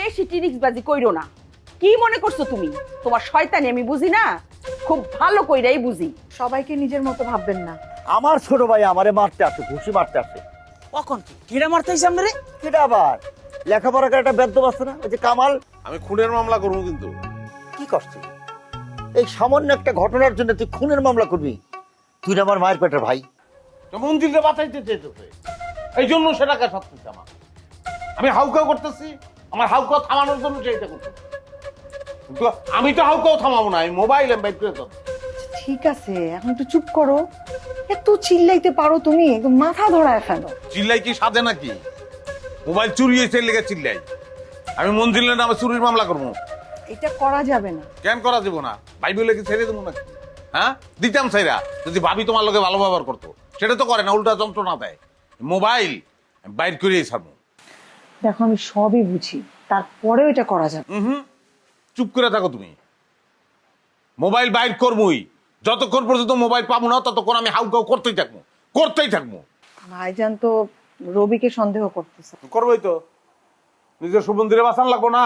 বেশি টিরিক্সবাজি কইরো না। কি মনে করছো তুমি? তোমার শয়তানি আমি বুঝি না, খুব ভালো কইরাই বুঝি। সবাইকে নিজের মতো ভাববেন না। আমার ছোট ভাই আমারে মারতে আসে, ঘুষি মারতে আসে। কখন কিরা মারতে হইছে আপনারে? কেটা আবার লেখাপড়া করে একটা বেদ্য আছে না, ওই যে কামাল। আমি খুনের মামলা করবো কিন্তু। কি করছিস? এই সামান্য একটা ঘটনার জন্য তুই খুনের মামলা করবি? তুই না আমার মায়ের পেটের ভাই। মন্দিরটা বাঁচাইতে চেয়েছে, এই জন্য সেটাকে সত্যি আমার আমি হাউকাও করতেছি, আমার হাউকাও থামানোর জন্য চেষ্টা করতেছি। কিন্তু আমি তো হাউকাও থামাবো না, আমি মোবাইল বাইক করে দেবো। ঠিক আছে, এখন একটু চুপ করো। এত চিল্লাইতে পারো তুমি, একদম মাথা ধরায় ফেলো। চিল্লাই কি সাধে নাকি? মোবাইল চুরি হয়েছে লেগে চিল্লাই। আমি মন্দিরের নামে চুরির মামলা করবো। এটা করা যাবে না। কেন করা যাবো না? ভাই বলে কি ছেড়ে দেবো নাকি? হ্যাঁ, দিতাম সাইরা যদি ভাবি তোমার লোকে ভালো ব্যবহার করতো। সেটা তো করে না, উল্টা যন্ত্রণা দেয়। মোবাইল বাইর করিয়ে ছাড়বো। দেখো আমি সবই বুঝি, তারপরেও এটা করা যাবে। চুপ করে থাকো তুমি। মোবাইল বাইর করবই, যতক্ষণ পর্যন্ত মোবাইল পাবো না ততক্ষণ আমি হাউকাউ করতেই থাকবো। ভাইজান তো রবিকে সন্দেহ করতেছে। করবোই তো, নিজের সুমন্দিরে বাঁচান লাগবো না,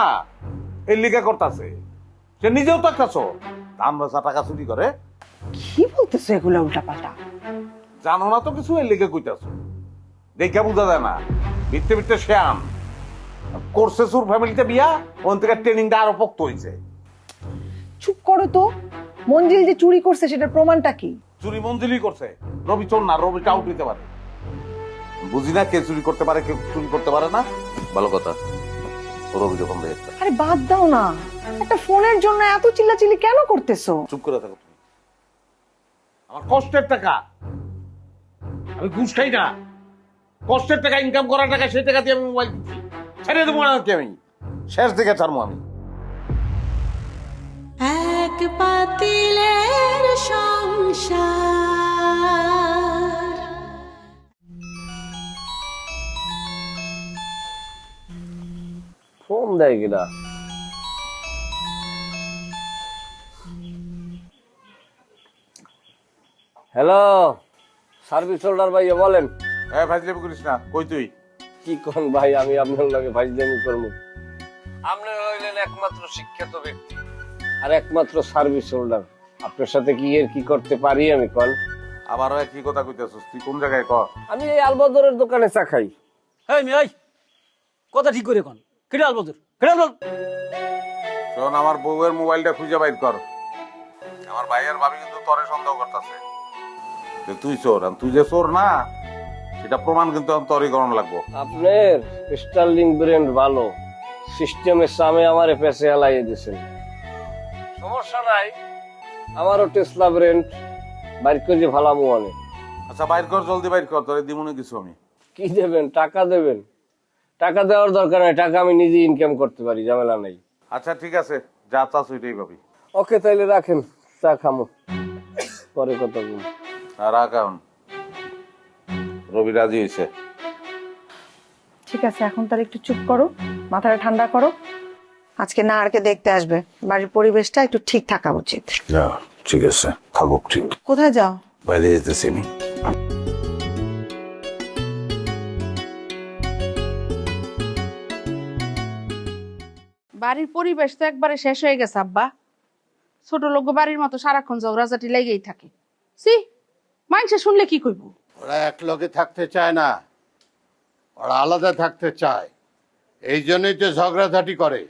এই লিগে করতেছে। সে নিজেও তো একটা চোর, ধান বেচা টাকা চুরি করে। কি বলতেছো এগুলা উল্টাপাল্টা? জানো না তো কিছু, এই লিগে কইতাছো। দেখে বোঝা যায় না, ভিত্তে ভিত্তে শ্যাম করছে সুর ফ্যামিলিতে বিয়া, ওখান থেকে ট্রেনিংটা আরো পোক্ত হয়েছে। চুপ করো তো। মঞ্জিল যে চুরি করছে সেটার প্রমাণটা কি? চুরি মঞ্জিলই করছে, রবি চোর না, রবি টাউট দিতে পারে। বুঝি না কে চুরি করতে পারে, কে চুরি করতে পারে না। ভালো কথা, রবি যখন দেখতে। আরে বাদ দাও না, একটা ফোনের জন্য এত চিল্লাচিল্লি কেন করতেছো? চুপ করে থাকো তুমি। আমার কষ্টের টাকা, আমি ঘুষ খাই না। কষ্টের টাকা, ইনকাম করার টাকা, সেই টাকা দিয়ে আমি মোবাইল কিনছি। ছেড়ে দেবো না কি আমি? শেষ দিকে ছাড়বো আমি। এক পাতিলের সংসার। ফোন দেয় কিনা? হ্যালো, সার্ভিস হোল্ডার ভাইয়া বলেন। ফাইজলামি করিস না, কই তুই? কি কোন ভাই, আমি আপনার লগে ফাইজলামি করবো? আপনি হইলেন একমাত্র শিক্ষিত ব্যক্তি আর একমাত্র সার্ভিস হোল্ডার। আপনার সাথে কি এর কি করতে পারি আমি কোন? আবারও একই কথা কইতেছিস, তুই কোন জায়গায় ক? আমি এই আলবদরের দোকানে চা খাই। এই মেয়ে, এই কথা ঠিক করে কোন। কেডা আলবদর? কেডা আলবদর? শোন, আমার বউয়ের মোবাইলটা খুঁজে বাইর কর। আমার ভাইয়ের ভাবি কিন্তু তোরে সন্দেহ করতেছে যে তুই চোর, আর তুই যে চোর না সেটা প্রমাণ কিন্তু তোরই গ্রহণ লাগবো। আপনার স্টার্লিং ব্র্যান্ড ভালো, সিস্টেমের সামনে আমারে পেছে হালাইয়ে দিয়েছেন। সমস্যা নাই, আমারও টেসলা ব্র্যান্ড বাইর করে ভালামু অনেক। আচ্ছা বাইর কর, জলদি বাইর কর, তোরে দিমুনি কিছু আমি। কি দেবেন? টাকা দেবেন? টাকা দেওয়ার দরকার নাই, টাকা আমি নিজে ইনকাম করতে পারি, ঝামেলা নাই। আচ্ছা ঠিক আছে, যা চাস ওইটাই পাবি। ওকে, তাইলে রাখেন, চা খামো, পরে কথা বলবো। আর এখন রবি রাজি হয়েছে। ঠিক আছে, এখন তার একটু চুপ করো, মাথাটা ঠান্ডা করো। আজকে না আরকে দেখতে আসবে, বাড়ির পরিবেশটা একটু ঠিক থাকা উচিত। ঠিক আছে, থাকুক ঠিক। কোথায় যাও? বাইরে যেতেছি আমি। বাড়ির পরিবেশ তো একবারে শেষ হয়ে গেছে আব্বা। ছোট লোক বাড়ির মতো সারাক্ষণ ঝগড়াঝাটি লেগেই থাকে। সি, মানুষে শুনলে কি কইব? ওরা এক লগে থাকতে চায় না, ওরা আলাদা থাকতে চায়। এই জন্যই তো ঝগড়াঝাটি করে।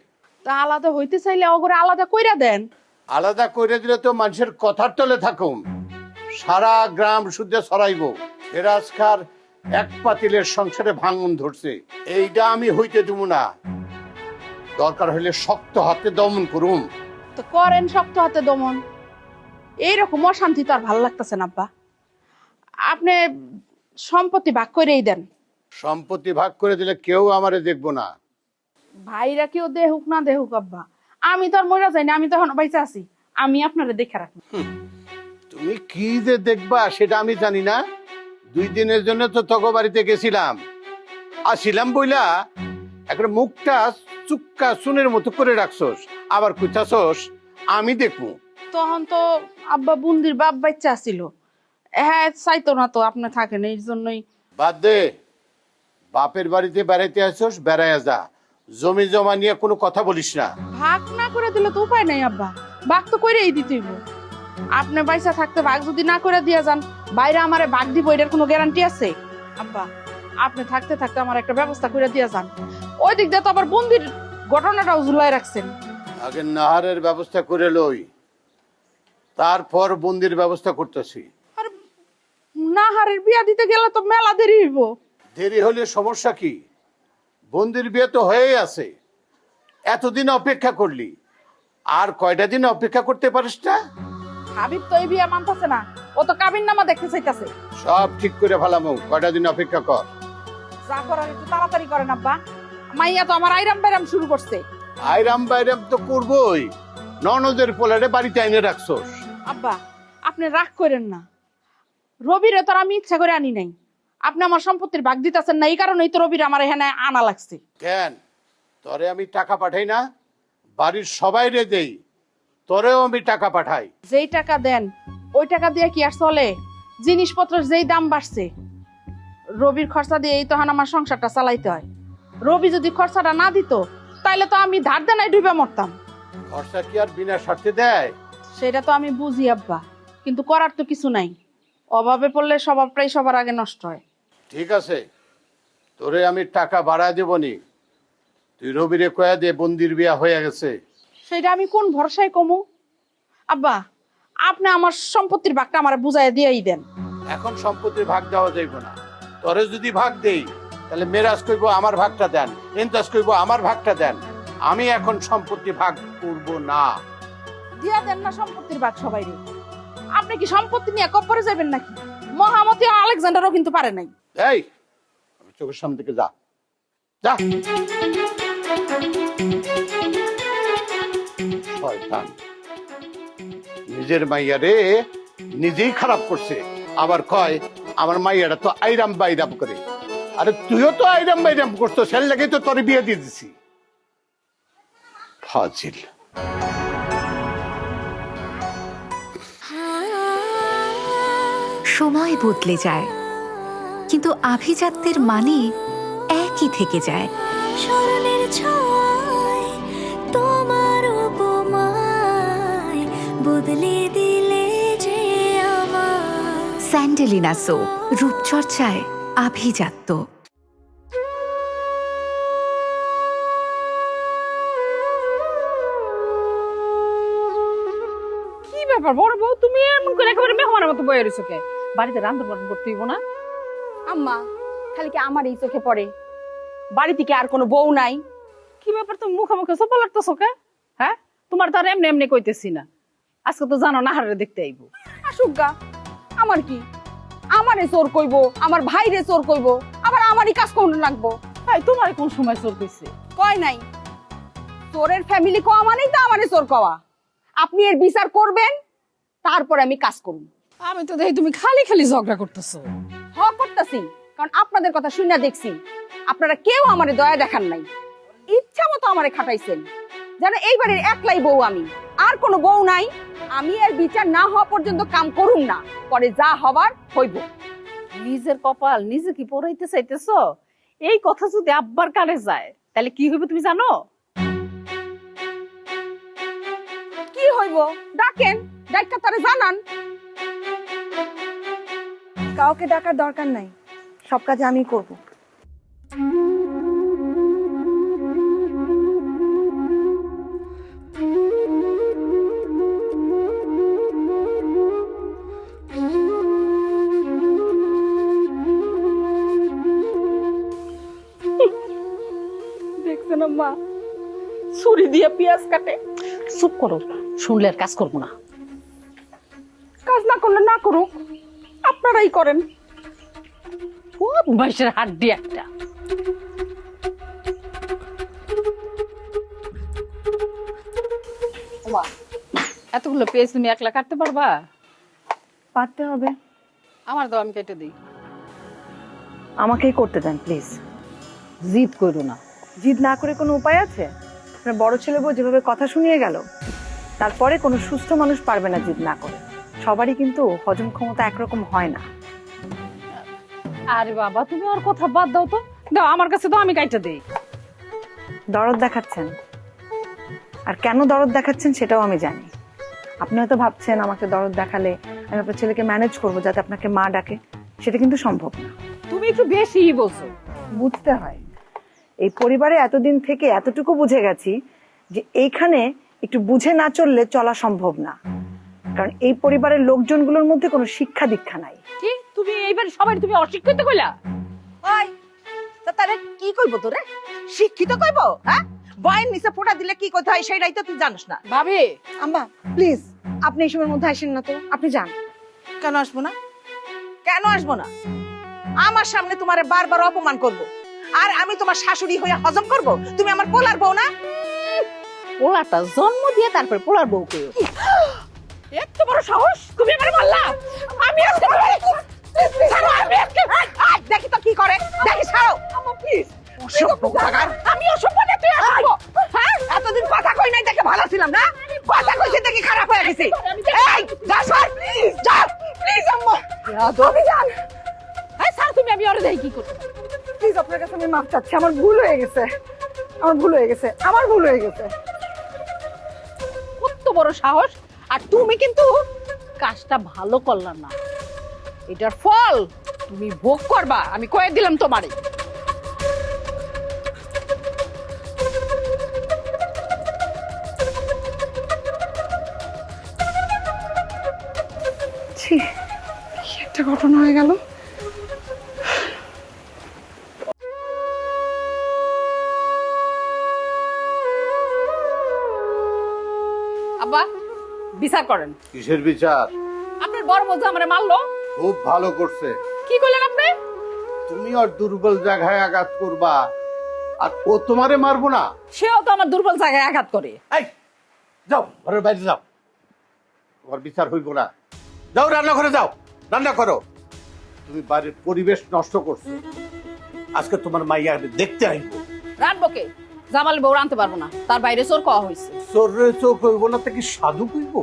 তা আলাদা হইতে চাইলে ওগরে আলাদা কইরা দেন। আলাদা করে দিলে তো মানুষের কথার তলে থাকুন, সারা গ্রাম শুদ্ধে ছড়াইব এরাজকার এক পাতিলের সংসারে ভাঙন ধরছে। এইটা আমি হইতে দেব না। দরকার হইলে শক্ত হাতে দমন করুন। তো করেন শক্ত হাতে দমন। এইরকম অশান্তি তো আর ভালো লাগতেছে না আব্বা। আপনি সম্পত্তি ভাগ করেই দেন। সম্পত্তি ভাগ করে দিলে কেউ আমারে দেখবো না। ভাইরা কেউ দেহুক না দেহুক আব্বা, আমি তো আর মরে যাই না, আমি তো এখন বাইচা আছি। আমি আপনারে দেখে রাখবো। তুমি কি যে দেখবা সেটা আমি জানি না। 2 দিনের জন্য তো তগো বাড়িতে গেছিলাম, আসিলাম বইলা একটা মুখটা চুক্কা সুনের মতো করে রাখছস, আবার কইতাছস আমি দেখবো। তখন তো আব্বা বুন্দির বাপ বাচ্চা ছিল, হ্যাঁ চাইতো না তো আপনি থাকেন, এই জন্যই। বাদ দে, বাপের বাড়িতে বেড়াইতে আসছস, বেড়াইয়া যা। জমি জমা নিয়ে কোনো কথা বলিস না। ভাগ না করে দিলে তো উপায় নাই আব্বা, ভাগ তো কইরেই দিতেইব। আপনি পয়সা থাকতে ভাগ যদি না করে দিয়া যান, বাইরে আমারে ভাগ দিব এটার কোনো গ্যারান্টি আছে? আব্বা, আপনি থাকতে থাকতে আমার একটা ব্যবস্থা করে দিয়া যান। ওই দিক দিয়ে তো আবার বন্দির ঘটনাটাও ঝুলাই রাখছেন। আগে নাহারের ব্যবস্থা করে লই, তারপর বন্দির ব্যবস্থা করতেছি। আর নাহারের বিয়া দিতে গেলে তো মেলা দেরি হইব। দেরি হলে সমস্যা কি? বন্দির বিয়ে তো হয়েই আছে, এতদিন অপেক্ষা করলি, আর কয়টা দিন অপেক্ষা করতে পারিস না? হাবিব তো এই বিয়া মানতেছে না, ও তো কাবিন নামা দেখতে চাইতেছে। সব ঠিক করে ফেলামো, কয়টা দিন অপেক্ষা কর। যা করার একটু তাড়াতাড়ি করেন আব্বা, মাইয়া তো আমার আইরাম বাইরাম শুরু করছে। আইরাম বাইরাম তো করবোই, ননদের পোলারে বাড়িতে এনে রাখছোস। আব্বা, আপনি রাগ করেন না, রবিরে তো আর আমি ইচ্ছা করে আনি নাই। আপনি আমার সম্পত্তির ভাগ দিতেছেন না, এই কারণেই তো রবির আমার এখানে আনা লাগছে। কেন তোরে আমি টাকা পাঠাই না? বাড়ির সবাই রে দেই, তোরেও আমি টাকা পাঠাই। যেই টাকা দেন ওই টাকা দিয়ে কি আর চলে? জিনিসপত্রের যেই দাম বাড়ছে, রবির খরচা দিয়ে এই তখন আমার সংসারটা চালাইতে হয়। রবি যদি খরচাটা না দিত, তাইলে তো আমি ধার দেনায় ডুবে মরতাম। খরচা কি আর বিনা স্বার্থে দেয়? সেটা তো আমি বুঝি আব্বা, কিন্তু করার তো কিছু নাই। অভাবে পড়লে স্বভাবটাই সবার আগে নষ্ট হয়। ঠিক আছে, তোরে আমি টাকা বাড়ায় দেবনি, তুই রবিরে কয়া দে বন্দির বিয়া হয়ে গেছে। সেটা আমি কোন ভরসায় কমু? আব্বা, আপনি আমার সম্পত্তির ভাগটা আমার বুঝাই দিয়েই দেন। এখন সম্পত্তির ভাগ দেওয়া যাইব না। তোরে যদি ভাগ দেই, তাহলে মেরাজ কইব আমার ভাগটা দেন, ইন্তাজ কইব আমার ভাগটা দেন। আমি এখন সম্পত্তি ভাগ করব না। দিয়া দেন না সম্পত্তির ভাগ সবাই রে। আপনি কি সম্পত্তি নিয়ে কপ্পরে যাবেন নাকি? মহামতি আলেকজান্ডারও কিন্তু পারে নাই। এই চোখের সামনে থেকে যা যা। শয়তান, নিজের মাইয়ারে নিজেই খারাপ করছে, আবার কয় আমার মাইয়াটা তো আইরাম বাইরাম করে। আরে তুইও তো আইরাম বাইরাম করতো, সেল লাগে তো তোর বিয়ে দিয়ে দিছি। ফাজিল। সময় বদলে যায়, কিন্তু আভিজাত্যের মানে একই থেকে যায়। স্মরণের ছোঁয়ায় তোমার উপমায় বদলে দিলে যে আমার। স্যান্ডেলিনা সো, রূপচর্চায় আভিজাত্য। কি ব্যাপার বড় বউ, তুমি এমন করে একেবারে মেহমানের মতো বয়ে রইছো কে? বাড়িতে রান্না বান্না করতে হইব না? আম্মা, খালি কি আমার এই চোখে পড়ে? বাড়িতে কি আর কোনো বউ নাই? কি ব্যাপার, তুমি মুখে মুখে সোপা লাগতেছো কে? হ্যাঁ, তোমার তো আর এমনি এমনি কইতেছি না, আজকে তো জানো না হারে দেখতে আইবো। আসুক গা, আমার কি? আমারে চোর কইবো, আমার ভাইরে চোর কইবো, আবার আমারই কাজ কোন রাখবো? ভাই, তোমার কোন সময় চোর কইছে? কয় নাই, চোরের ফ্যামিলি কোয়া মানেই তো আমারে চোর কওয়া। আপনি এর বিচার করবেন, তারপর আমি কাজ করব। আমি তো দেখি তুমি খালি খালি ঝগড়া করতেছো। করতেছি, কারণ আপনাদের কথা শুনে দেখছি আপনারা কেউ আমারে দয়া দেখান নাই, ইচ্ছা মতো আমারে খাটাইছেন। যেন এইবারের একলাই বউ আমি, আর কোনো বউ নাই। আমি এর বিচার না হওয়া পর্যন্ত কাম করুম না, পরে যা হবার হইব। নিজের কপাল নিজে কি পড়াইতে চাইতেছো? এই কথা যদি আব্বার কানে যায়, তাহলে কি হইবে তুমি জানো? কি হইব? ডাকেন, ডাক্কা তারে জানান। কাউকে ডাকার দরকার নাই, সব কাজ আমি করব। দেখছেন মা, ছুরি দিয়ে পেঁয়াজ কাটে। চুপ করো, শুনলে আর কাজ করবো না। কাজ না করলে না করুক, আপনারাই করেন। খুব বয়সের হাড্ডি একটা। ওমা, এতগুলো পেঁয়াজ তুমি একলা কাটতে পারবা? পারতে হবে। আমার দাও, আমি কেটে দিই। আমাকেই করতে দেন প্লিজ। জিদ করো না। জিদ না করে কোনো উপায় আছে? আপনার বড় ছেলে বউ যেভাবে কথা শুনিয়ে গেল, তারপরে কোনো সুস্থ মানুষ পারবে না জিদ না করে। সবারই কিন্তু হজম ক্ষমতা একরকম হয় না। আরে বাবা, তুমি আর কথা বাদ দাও তো, দাও আমার কাছে, দাও আমি কাইটা দিই। দরদ দেখাচ্ছেন, আর কেন দরদ দেখাচ্ছেন সেটাও আমি জানি। আপনি হয়তো ভাবছেন আমাকে দরদ দেখালে আমি আপনার ছেলেকে ম্যানেজ করবো যাতে আপনাকে মা ডাকে, সেটা কিন্তু সম্ভব না। তুমি একটু বেশি বলছো। বুঝতে হয়, এই পরিবারে এতদিন থেকে এতটুকু বুঝে গেছি যে এইখানে একটু বুঝে না চললে চলা সম্ভব না, কারণ এই পরিবারের লোকজনগুলোর মধ্যে কোনো শিক্ষা দীক্ষা নাই। কি তুমি এইবার সবাই তুমি অশিক্ষিত কইলা? ওই তা তারে কি কইব তোরে? শিক্ষিত কইব? হ্যাঁ, বয়ের নিচে ফোঁটা দিলে কি কথা হয় সেটাই তো তুই জানিস না। ভাবি আম্মা প্লিজ, আপনি এই সময়ের মধ্যে আসেন না তো, আপনি যান। কেন আসবো না? কেন আসবো না? আমার সামনে তোমারে বারবার অপমান করব, আর আমি তোমার শাশুড়ি হয়ে হজম করব? তুমি আমার পোলার বউ না? পোলাটা জন্ম দিয়ে তারপরে পোলার বউ কইও। এত বড় সাহস, তুমি আমারে মারলা? আমি আজকে ছাড়ো, আমি আজকে দেখি তো কি করে, দেখি ছাড়ো। প্লিজ, অসভ্য কোথাকার। আমি অসভ্য না, তুই আসবো। হ্যাঁ, এতদিন কথা কই নাই দেখে ভালো ছিলাম না, কথা কইছে দেখি খারাপ হয়ে গেছে। এই যা সর, প্লিজ যা, প্লিজ আম্মা। তুমি যান। এই স্যার, তুমি আমি ওরে দেখি কি করতে। প্লিজ আপনার কাছে আমি মাফ চাচ্ছি, আমার ভুল হয়ে গেছে, আমার ভুল হয়ে গেছে, আমার ভুল হয়ে গেছে। কত বড় সাহস! আর তুমি কিন্তু কাজটা ভালো করলা না, এটার ফল তুমি ভোগ করবা, আমি কয়ে দিলাম তোমারে। ছি, কি একটা ঘটনা হয়ে গেল। আব্বা, বিচার করেন। কিসের বিচার? আপনার বড় বন্ধু আমারে মারলো। খুব ভালো করছে। কি করলেন আপনি? তুমি ওর দুর্বল জায়গায় আঘাত করবা, আর ও তোমারে মারবো না? সেও তো আমার দুর্বল জায়গায় আঘাত করে। এই যাও, ঘরের বাইরে যাও, তোমার বিচার হইব না। যাও রান্না করে যাও, রান্না করো। তুমি বাড়ির পরিবেশ নষ্ট করছো, আজকে তোমার মাইয়া দেখতে আইব। রানবো কে? জামাল বউ রানতে পারবো না, তার বাইরে চোর কওয়া হয়েছে। চোরে চোখ হইব না তো কি সাধু কইব?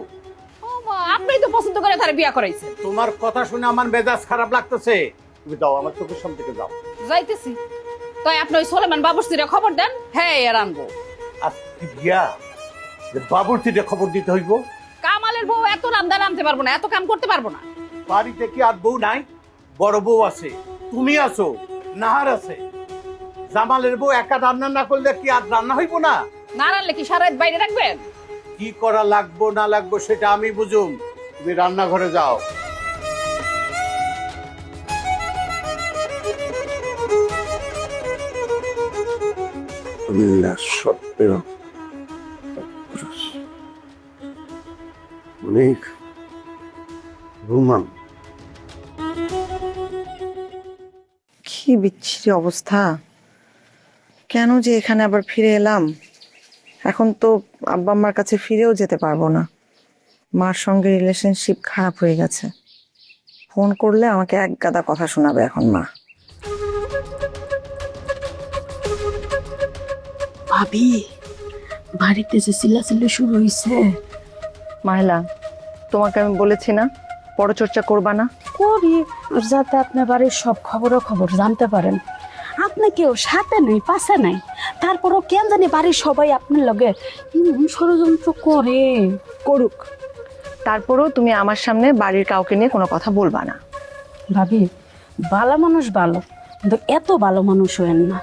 আপনি তো পছন্দ করে তার বিয়া করাইছেন। তোমার কথা শুনে আমার মেজাজ খারাপ লাগতেছে। তুমি যাও, আমার চোখের সামনে থেকে যাও। যাইতেছি। তাই আপনি ওই সোলেমান বাবুর্চিরে খবর দেন, হ্যাঁ এর আনবো। আজকে বিয়া, যে বাবুর্চিরে খবর দিতে হইব। কামালের বউ এত রান্না রানতে পারবো না, এত কাম করতে পারবো না। বাড়িতে কি আর বউ নাই? বড় বউ আছে, তুমি আছো, নাহার আছে। জামালের বউ একা রান্না না করলে কি আর রান্না হইব না? না রানলে কি সারা রাত বাইরে রাখবেন? কি করা লাগবো না লাগবো সেটা আমি বুঝুম। তুমি রান্নাঘরে যাও। অনেক রুমান। কি বিচ্ছিরি অবস্থা, কেন যে এখানে আবার ফিরে এলাম। এখন তো আব্বা আম্মার কাছে ফিরেও যেতে পারবো না, মার সঙ্গে রিলেশনশিপ খারাপ হয়ে গেছে। ফোন করলে আমাকে এক গাদা কথা শোনাবে এখন মা। ভাবি, বাড়িতে যে চিল্লাচিল্লি শুরু হয়েছে। মাহিলা, তোমাকে আমি বলেছি না পরচর্চা করবা না? করি, যাতে আপনার বাড়ির সব খবর জানতে পারেন। আপনি কেউ সাথে নেই, পাশে নাই, তারপরও কেন জানি বাড়ির সবাই আপনার লগে এমন ষড়যন্ত্র করে। করুক, তারপরেও তুমি আমার সামনে বাড়ির কাউকে নিয়ে কোনো কথা বলবা না। ভাবি, ভালো মানুষ ভালো, কিন্তু এত ভালো মানুষ হইেন না।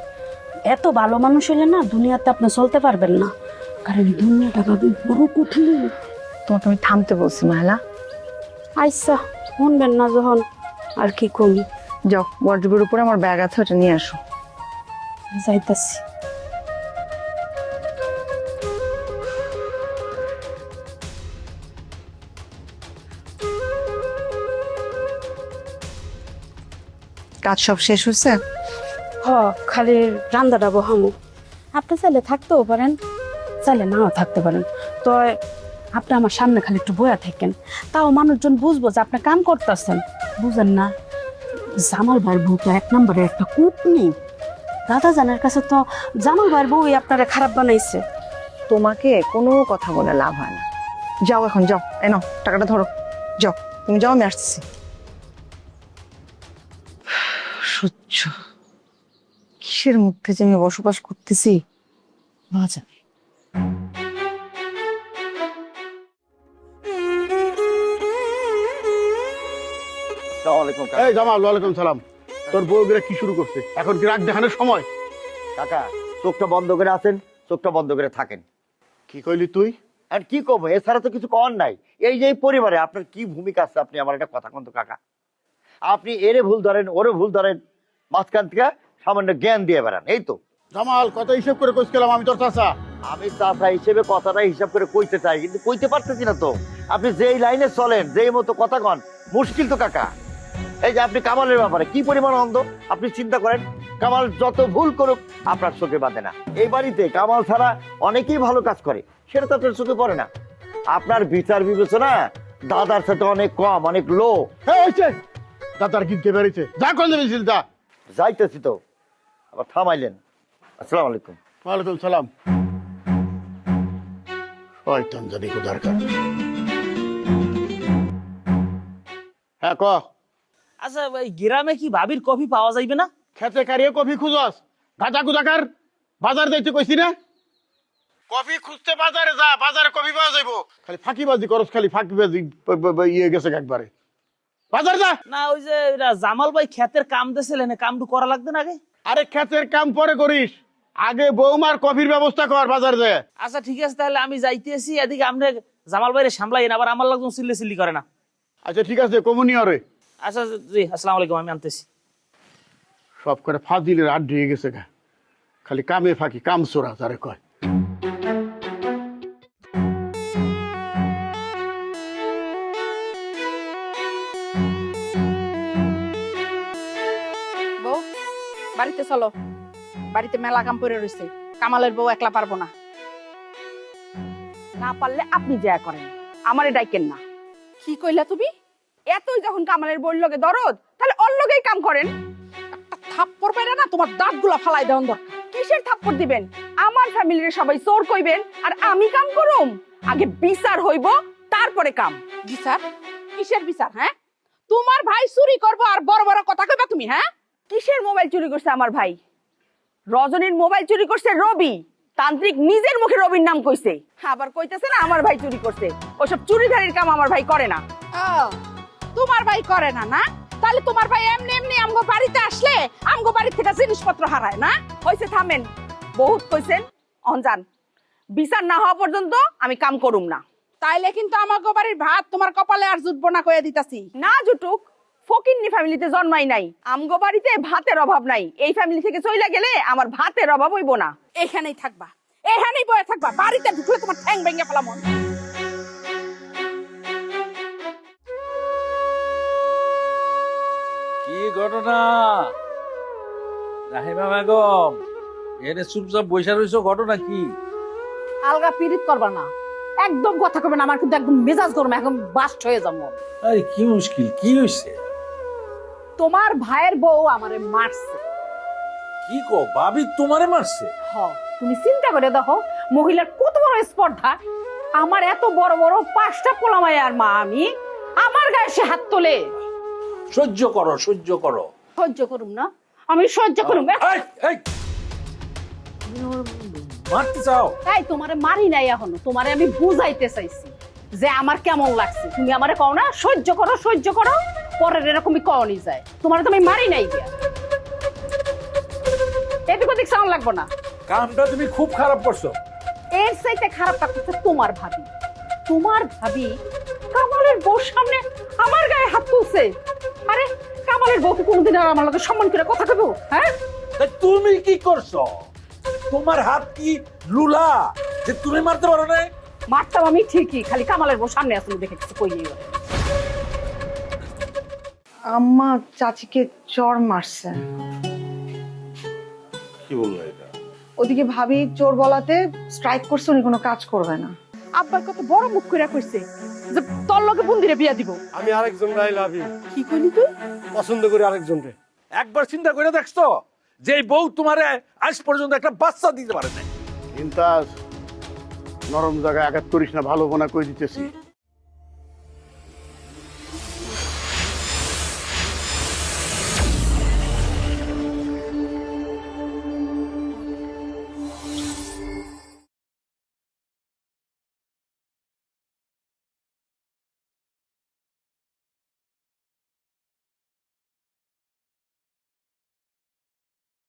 এত ভালো মানুষ হইলে না দুনিয়াতে আপনি চলতে পারবেন না, কারণ দুনিয়াটা ভাবি বড় কঠিন। তোমাকে আমি থামতে বলছি মাহিলা। আচ্ছা, শুনবেন না যখন আর কি কমি। যাও, ওয়ার্ড্রোবের উপরে আমার ব্যাগ আছে, ওটা নিয়ে আসো। যাইতাছি। কাজ সব শেষ হয়েছে? খালি রান্দাটা বহামু। আপনি চাইলে থাকতেও পারেন, চাইলে নাও থাকতে পারেন। তো আপনি আমার সামনে খালি একটু বয়া থাকেন, তাও মানুষজন বুঝবো যে আপনি কাম করতেছেন। বুঝেন না, জামাল ভাইয়ের বউ তো এক নম্বরের একটা কুটনি। দাদা জানার কাছে তো জামাল ভাইয়ের বউ আপনারা খারাপ বানাইছে। তোমাকে কোনো কথা বলে লাভ হয় না। যাও এখন, যাও, এনো টাকাটা ধরো, যাও তুমি যাও, আমি আসছি। সহ্য, কিসের মধ্যে যে আমি বসবাস করতেছি মজা। এই জামাল, ওয়ালাইকুম সালাম। তোর বউ গিরা কি শুরু করছে? এখন কি রাগ দেখানোর সময়? কাকা চোখটা বন্ধ করে আছেন, চোখটা বন্ধ করে থাকেন। কি কইলি তুই? আর কি করবো, এছাড়া তো কিছু করার নাই। এই যে এই পরিবারে আপনার কি ভূমিকা আছে, আপনি আমার একটা কথা কন্ত কাকা। আপনি এরে ভুল ধরেন, ওরে ভুল ধরেন, মাঝখান থেকে সামান্য জ্ঞান দিয়ে বেড়ান, এই তো। জামাল, কত হিসেব করে কইস গেলাম আমি তোর চাচা। আমি চাচা হিসেবে কথাটা হিসাব করে কইতে চাই, কিন্তু কইতে পারতেছি না তো। আপনি যেই লাইনে চলেন, যেই মতো কথা কন, মুশকিল তো কাকা। এই যে আপনি কামালের ব্যাপারে কি পরিমাণ অন্ধ আপনি চিন্তা করেন। কামাল যত ভুল করুক আপনার চোখে বাঁধে না। এই বাড়িতে কামাল ছাড়া অনেকেই ভালো কাজ করে, সেটা তো আপনার চোখে পড়ে না। আপনার বিচার বিবেচনা দাদার সাথে অনেক কম, অনেক লো। হ্যাঁ হয়েছে, দাদার কিনতে বেরিয়েছে, যা করলে বেরিয়েছিল যা। যাইতেছি তো, আবার থামাইলেন। আসসালামু আলাইকুম। ওয়ালাইকুম সালাম। শয়তান জানি কোথার কার। হ্যাঁ ক। আচ্ছা এই গ্রামে কি ভাবির কফি পাওয়া যাইবে না? খেতে কারিয়ে কফি খুঁজস, গাঁজা গুদাকার। বাজার যাইতে কইছি না? কফি খুঁজতে বাজারে যা, বাজারে কফি পাওয়া যাইবো। খালি ফাঁকিবাজি করস, খালি ফাঁকিবাজি ইয়ে গেছে একবারে। বাজার যা। না ওই যে এরা জামাল ভাই ক্ষেতের কাম দিয়েছিলেন, কামটু করা লাগবে না আগে? আরে ক্ষেতের কাম পরে করিস, আগে বৌমার কফির ব্যবস্থা কর বাজার যায়। আচ্ছা ঠিক আছে, তাহলে আমি যাইতেছি, এদিকে আপনি জামাল ভাইরে সামলাইন, আবার আমার লাগজন চিল্লি চিল্লি করে না। আচ্ছা ঠিক আছে, কমুনিয়া রে। আচ্ছা জি, আসসালামু আলাইকুম, আমি আনতেছি। সব করে ফাজিলের আড দিয়ে গেছে গা, খালি কামে ফাঁকি, কাম চোরা যারে কয়। বউ বাড়িতে চলো, বাড়িতে মেলা কাম পড়ে রয়েছে, কামালের বউ একলা পারবো না। না পারলে আপনি যা করেন, আমারে ডাইকেন না। কি কইলা তুমি? এতই যখন কামালের বউর লগে দরদ, তাহলে ওর লগেই কাম করেন। একটা থাপ্পড় পাইরা না তোমার দাঁতগুলা ফালাই দেওয়ার দরকার। কিসের থাপ্পড় দিবেন? আমার ফ্যামিলির সবাই চোর কইবেন আর আমি কাম করুম? আগে বিচার হইব, তারপরে কাম। বিচার? কিসের বিচার? হ্যাঁ, তোমার ভাই চুরি করবো আর বড় বড় কথা কইবা তুমি? হ্যাঁ, কিসের মোবাইল চুরি করছে আমার ভাই? রজনীর মোবাইল চুরি করছে রবি। তান্ত্রিক নিজের মুখে রবির নাম কইছে, আবার কইতেছে না আমার ভাই চুরি করছে। ওসব চুরিধারির কাম আমার ভাই করে না। তোমার ভাই করে না? না তাহলে তোমার ভাই এমনি এমনি আমগো বাড়িতে আসলে আমগো বাড়ি থেকে জিনিসপত্র হারায় না? হইছে, থামেন, বহুত কইছেন। অনজান বিচার না হওয়া পর্যন্ত আমি কাম করুম না। তাইলে কিন্তু আমাগো বাড়ির ভাত তোমার কপালে আর জুটবো না কইয়া দিতাছি। না জুটুক, ফকিন্নি ফ্যামিলিতে জন্মাই নাই, আমগো বাড়িতে ভাতের অভাব নাই। এই ফ্যামিলি থেকে চইলা গেলে আমার ভাতের অভাব হইব না। এখানেই থাকবা, এখানেই বয়ে থাকবা, বাড়িতে ঢুকলে তোমার ঠ্যাং ভেঙে ফেলাম। কি ঘটনা রাহিমা বেগম, এনে চুপচাপ বৈশা রইছো, ঘটনা কি? আলগা পিরিত করবা না, একদম কথা কবে না, আমার কিন্তু একদম মেজাজ গরম, এখন বাস্ট হয়ে যাবো। আরে কি মুশকিল, কি হইছে? তোমার ভাইয়ের বউ আমারে মারছে। কি কো, ভাবি তোমারে মারছে? হ, তুমি চিন্তা করে দেখো মহিলার কত বড় স্পর্ধা। আমার এত বড় বড় 5টা পোলামাই আর মা, আমি আমার গায়ে সে হাত তোলে। সহ্য করো, সহ্য করো। সহ্য করুম না? আমি সহ্য করুম? এই, এই, মারতে চাও? তাই তোমারে মারি নাই এখনো, তোমারে আমি বুঝাইতে চাইছি যে আমার কেমন লাগছে। তুমি আমারে কও না সহ্য করো, সহ্য করো, পরের এরকমই কওনি যায়। তোমারে তো আমি মারি নাই গিয়া, এটুকু দিক সাউন্ড লাগবো না। কামটা তুমি খুব খারাপ করছো। এর চাইতে খারাপটা করছে তোমার ভাবি। তোমার ভাবি কামালের বউর সামনে আমার গায়ে হাত তুলছে। আরে কামালের বউকে কোনোদিন আর আমার লোকে সম্মান করে কথা কইবো? হ্যাঁ, তুমি কি করছো? তোমার হাত কি লুলা যে তুমি মারতে পারো না? মারতাম আমি ঠিকই, খালি কামালের বউ সামনে আসলে দেখে কিছু কই নেই। আম্মা চাচিকে চর মারছে। কি বললো এটা? ওদিকে ভাবি চোর বলাতে স্ট্রাইক করছে, উনি কোনো কাজ করবে না। আব্বার কত বড় মুখ কইরা কইছে যে তোর লগে বন্দিরে বিয়া দিব। আমি আরেকজন রাই লাভি কি কইলি তুই? পছন্দ করি আরেকজনকে। একবার চিন্তা করে দেখছো যে এই বউ তোমারে আজ পর্যন্ত একটা বাচ্চা দিতে পারে না? চিন্তা নরম জায়গায় আঘাত করিস না, ভালো বোনা কই দিতেছি।